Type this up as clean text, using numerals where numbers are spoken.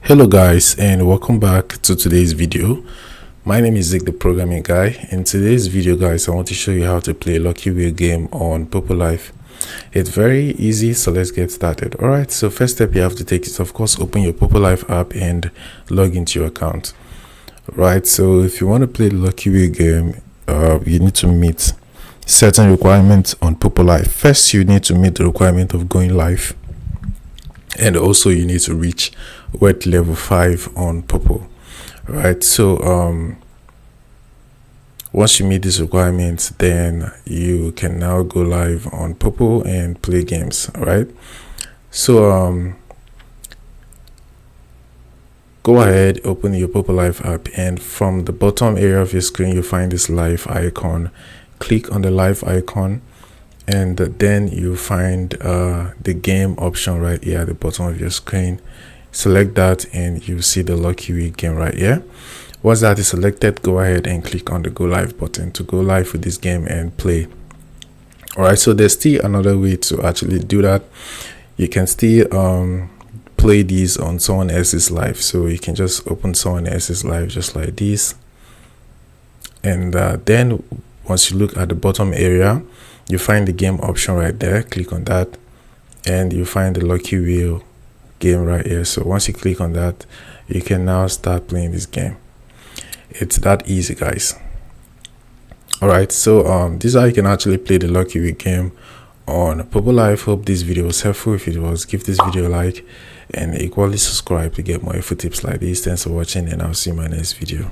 Hello guys, and welcome back to today's video. My name is Zig, the programming guy. In today's video guys, I want to show you how to play Lucky Wheel game on Poppo Life. It's very easy, so let's get started. All right, so first step you have to take is of course open your Poppo Life app and log into your account. Right, so if you want to play the Lucky Wheel game, you need to meet certain requirements on Poppo Life. First, you need to meet the requirement of going live, and also you need to reach wet level 5 on Poppo. Right, so once you meet these requirements, then you can now go live on Poppo and play games. All right, so go ahead, open your Poppo Life app, and from the bottom area of your screen you find this live icon. Click on the live icon, and then you find the game option right here at the bottom of your screen. Select that and you see the Lucky Wheel game right here. Once that is selected, go ahead and click on the go live button to go live with this game and play. All right, so there's still another way to actually do that. You can still play these on someone else's live. So you can just open someone else's live just like this, and then once you look at the bottom area, you find the game option right there. Click on that and you find the Lucky Wheel game right here. So once you click on that, you can now start playing this game. It's that easy, guys. All right, so this is how you can actually play the Lucky Wheel game on Poppo Life. Hope this video was helpful. If it was, give this video a like and equally subscribe to get more info tips like this. Thanks for watching, and I'll see you in my next video.